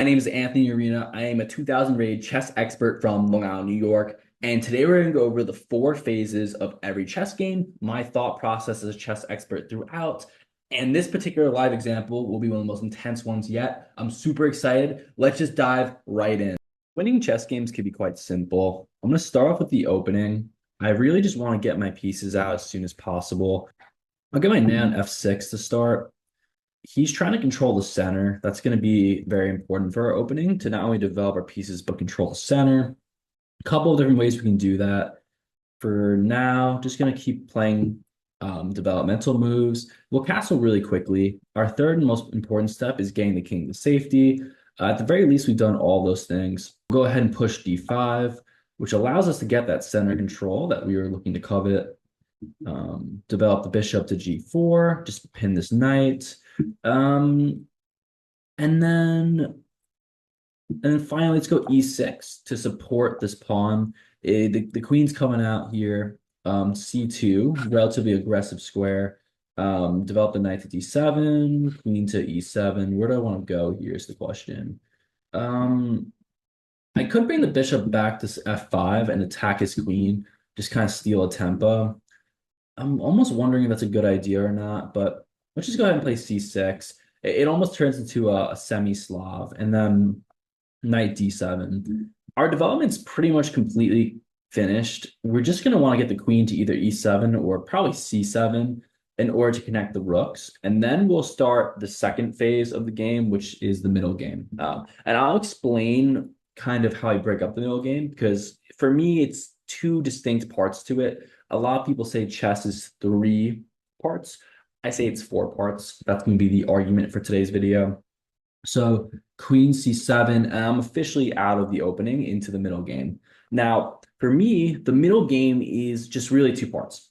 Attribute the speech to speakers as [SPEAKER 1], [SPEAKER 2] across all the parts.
[SPEAKER 1] My name is Anthony Arena. I am a 2000 rated chess expert from Long Island, New York. And today we're going to go over the four phases of every chess game, my thought process as a chess expert throughout. And this particular live example will be one of the most intense ones yet. I'm super excited. Let's just dive right in. Winning chess games can be quite simple. I'm going to start off with the opening. I really just want to get my pieces out as soon as possible. I'll get my knight on f6 to start. He's trying to control the center. That's going to be very important for our opening to not only develop our pieces, but control the center. A couple of different ways we can do that. For now, just going to keep playing developmental moves. We'll castle really quickly. Our third and most important step is getting the king to safety. At the very least, we've done all those things. We'll go ahead and push d5, which allows us to get that center control that we were looking to covet. Develop the bishop to g4, just pin this knight. Um, and then finally, let's go e6 to support this pawn. The queen's coming out here. C2, relatively aggressive square. Develop the knight to d7, queen to e7. Where do I want to go here is the question. I could bring the bishop back to f5 and attack his queen, just kind of steal a tempo. I'm almost wondering if that's a good idea or not, but let's just go ahead and play c6. It almost turns into a semi-Slav, and then knight d7. Our development's pretty much completely finished. We're just going to want to get the queen to either e7 or probably c7 in order to connect the rooks. And then we'll start the second phase of the game, which is the middle game. And I'll explain kind of how I break up the middle game, because for me, it's two distinct parts to it. A lot of people say chess is three parts. I say it's four parts. That's going to be the argument for today's video. So queen c7, and I'm officially out of the opening into the middle game. Now, for me, the middle game is just really two parts: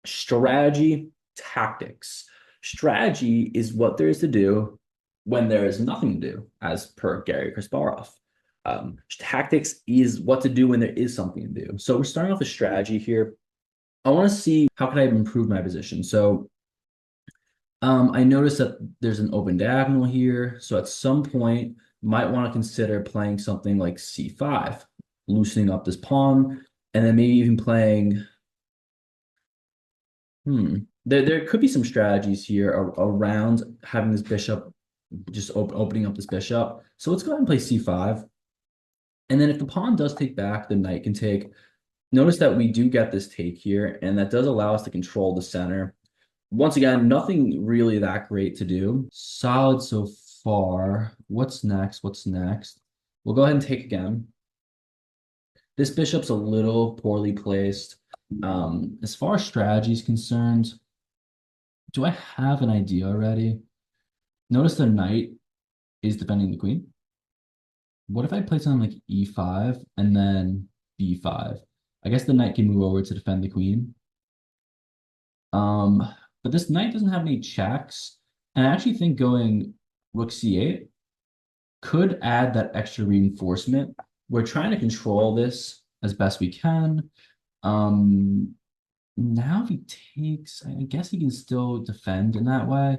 [SPEAKER 1] strategy, tactics. Strategy is what there is to do when there is nothing to do, as per Gary Kasparov. Tactics is what to do when there is something to do. So we're starting off with strategy here. I want to see how can I improve my position. So I noticed that there's an open diagonal here. So at some point, might want to consider playing something like c5, loosening up this pawn, and then maybe even playing. There could be some strategies here around having this bishop, just opening up this bishop. So let's go ahead and play c5. And then if the pawn does take back, the knight can take. Notice that we do get this take here, and that does allow us to control the center. Once again, nothing really that great to do. Solid so far. What's next? What's next? We'll go ahead and take again. This bishop's a little poorly placed. As far as strategy is concerned, do I have an idea already? Notice the knight is defending the queen. What if I play something like e5 and then b5? I guess the knight can move over to defend the queen. But this knight doesn't have any checks. And I actually think going rook c8 could add that extra reinforcement. We're trying to control this as best we can. Now if he takes, I guess he can still defend in that way.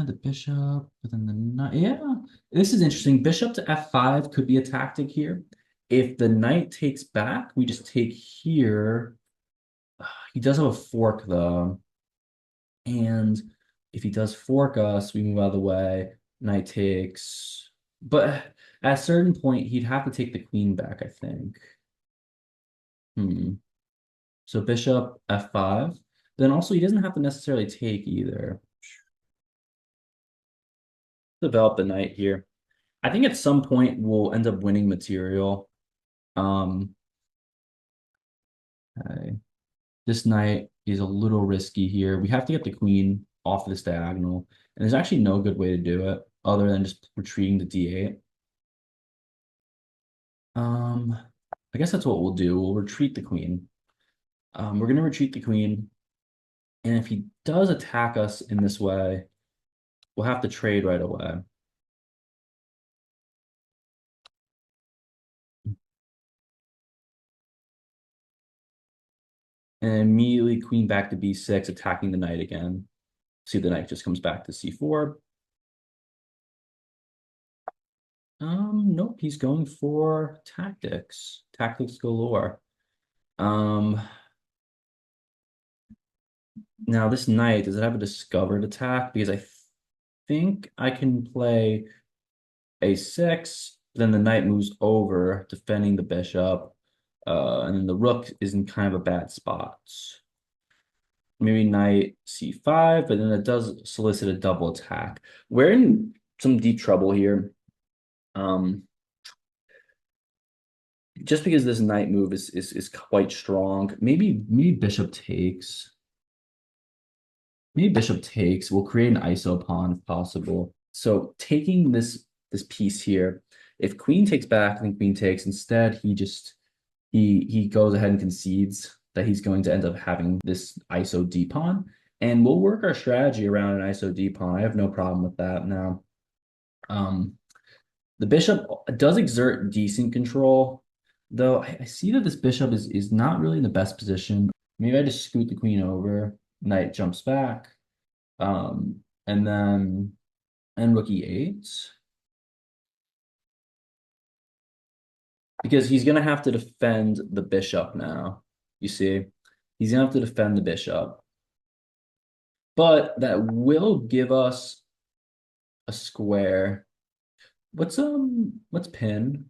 [SPEAKER 1] The bishop, but then the knight. Yeah, this is interesting. Bishop to f5 could be a tactic here. If the knight takes back, we just take here. He does have a fork though. And if he does fork us, we move out of the way. Knight takes. But at a certain point, he'd have to take the queen back, I think. So bishop f5. Then also, he doesn't have to necessarily take either. Develop the knight here. I think at some point we'll end up winning material. Okay. This knight is a little risky here. We have to get the queen off this diagonal. And there's actually no good way to do it other than just retreating to d8. I guess that's what we'll do. We'll retreat the queen. We're going to retreat the queen. And if he does attack us in this way, we'll have to trade right away. And immediately queen back to b6, attacking the knight again. See, the knight just comes back to c4. Nope, he's going for tactics. Tactics galore. Um, Now this knight, does it have a discovered attack? Because I think I can play a6, then the knight moves over, defending the bishop, and then the rook is in kind of a bad spot. Maybe knight c5, but then it does solicit a double attack. We're in some deep trouble here. Um, just because this knight move is quite strong. Maybe bishop takes. Maybe bishop takes. We'll create an ISO pawn if possible. So taking this piece here, if queen takes back, then queen takes. Instead, he goes ahead and concedes that he's going to end up having this ISO D pawn, and we'll work our strategy around an ISO D pawn. I have no problem with that. Now, um, the bishop does exert decent control, though I see that this bishop is not really in the best position. Maybe I just scoot the queen over, knight jumps back, and then rook e8. Because he's gonna have to defend the bishop now. You see, he's gonna have to defend the bishop, but that will give us a square. Let's pin.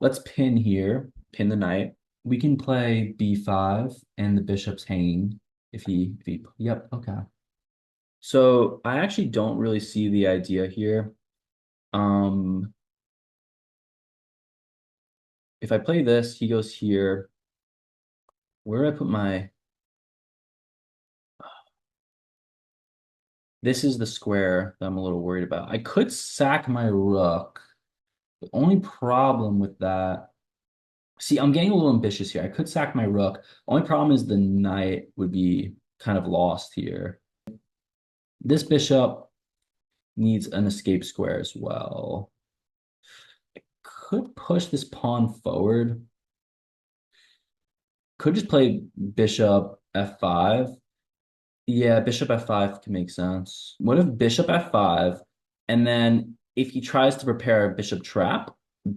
[SPEAKER 1] Let's pin here. Pin the knight. We can play b5 and the bishop's hanging if he yep, okay. So I actually don't really see the idea here. Um, if I play this, he goes here. Where do I put my This is the square that I'm a little worried about. I could sack my rook. The only problem with that, see, I'm getting a little ambitious here. I could sack my rook. Only problem is the knight would be kind of lost here. This bishop needs an escape square as well. I could push this pawn forward. Could just play bishop f5. Yeah, bishop f5 can make sense. What if bishop f5, and then if he tries to prepare a bishop trap,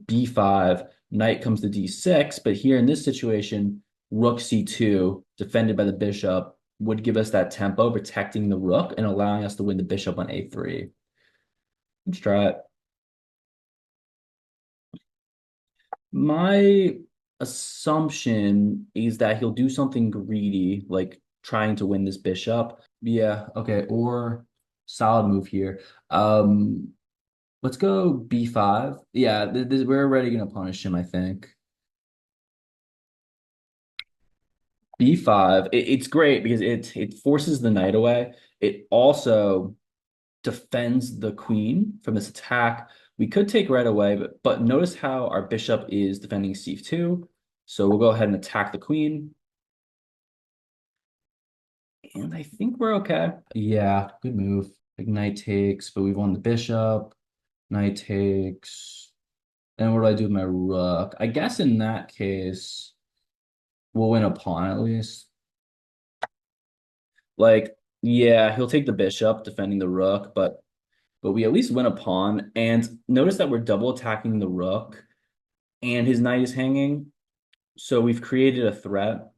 [SPEAKER 1] b5, knight comes to d6, but here in this situation, rook c2, defended by the bishop, would give us that tempo, protecting the rook and allowing us to win the bishop on a3. Let's try it. My assumption is that he'll do something greedy, like trying to win this bishop. Yeah, okay, or solid move here. Let's go b5. Yeah, we're already gonna punish him, I think. B5, it's great because it forces the knight away. It also defends the queen from this attack. We could take right away, but notice how our bishop is defending c2. So we'll go ahead and attack the queen. And I think we're okay. Yeah, good move. Like knight takes, but we've won the bishop. Knight takes. And what do I do with my rook? I guess in that case, we'll win a pawn at least. Like, yeah, he'll take the bishop, defending the rook, but we at least win a pawn. And notice that we're double attacking the rook, and his knight is hanging. So we've created a threat.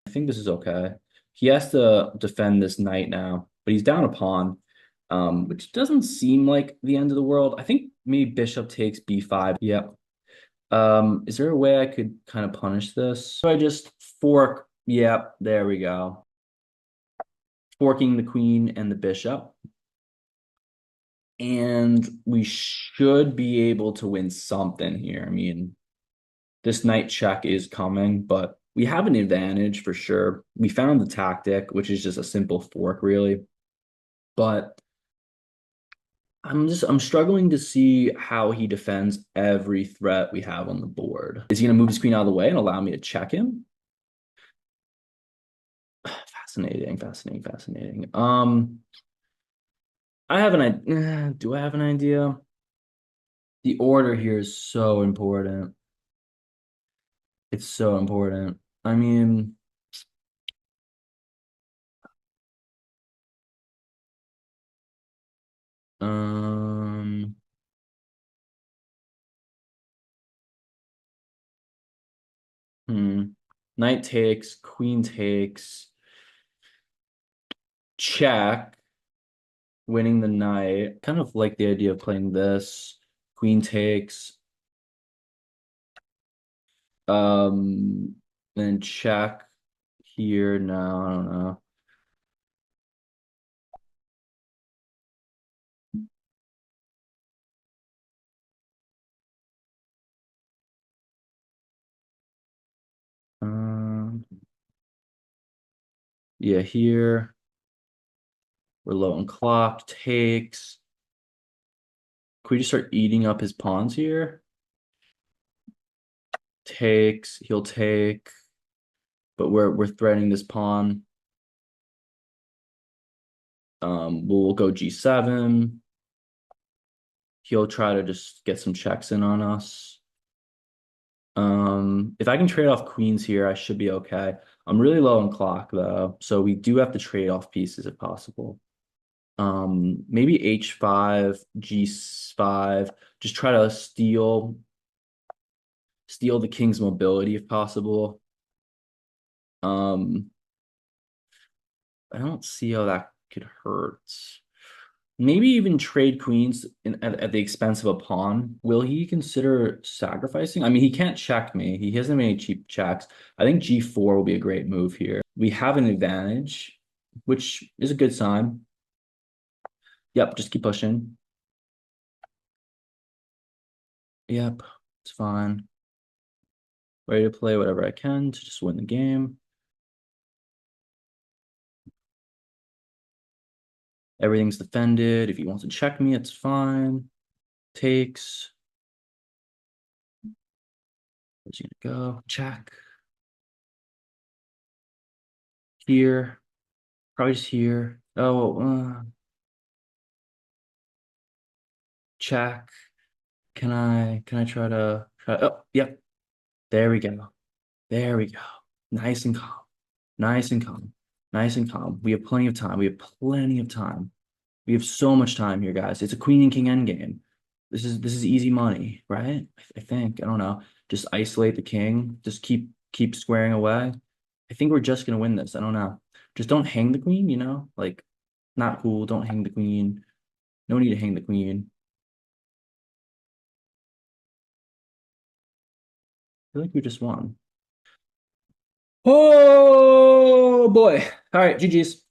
[SPEAKER 1] I think this is okay. He has to defend this knight now, but he's down a pawn, which doesn't seem like the end of the world. I think maybe bishop takes b5. Yep. Is there a way I could kind of punish this? So I just fork. Yep, there we go. Forking the queen and the bishop. And we should be able to win something here. I mean, this knight check is coming, but we have an advantage for sure. We found the tactic, which is just a simple fork, really. But I'm struggling to see how he defends every threat we have on the board. Is he gonna move his queen out of the way and allow me to check him? Fascinating, fascinating, fascinating. I have an idea. Do I have an idea? The order here is so important. It's so important. I mean, Knight takes, queen takes, check, winning the knight. Kind of like the idea of playing this. Queen takes, um, then check here. No, I don't know. Um, yeah, here we're low on clock. Takes. Can we just start eating up his pawns here? Takes. He'll take, but we're threatening this pawn. We'll go G7. He'll try to just get some checks in on us. If I can trade off queens here, I should be okay. I'm really low on clock though, so we do have to trade off pieces if possible. Maybe H5, G5, just try to steal the king's mobility if possible. Um, I don't see how that could hurt. Maybe even trade queens at the expense of a pawn. Will he consider sacrificing? I mean, he can't check me. He hasn't made any cheap checks. I think G4 will be a great move here. We have an advantage, which is a good sign. Yep, just keep pushing. Yep, it's fine. Ready to play whatever I can to just win the game. Everything's defended. If he wants to check me, it's fine. Takes. Where's he gonna go? Check. Here. Probably just here. Oh, check. Can I try oh, yep. There we go. There we go. Nice and calm. Nice and calm. Nice and calm. We have plenty of time. We have plenty of time. We have so much time here, guys. It's a queen and king endgame. This is easy money, right? I think. I don't know. Just isolate the king. Just keep squaring away. I think we're just gonna win this. I don't know. Just don't hang the queen, Like, not cool. Don't hang the queen. No need to hang the queen. I feel like we just won. Oh boy. All right, GG's.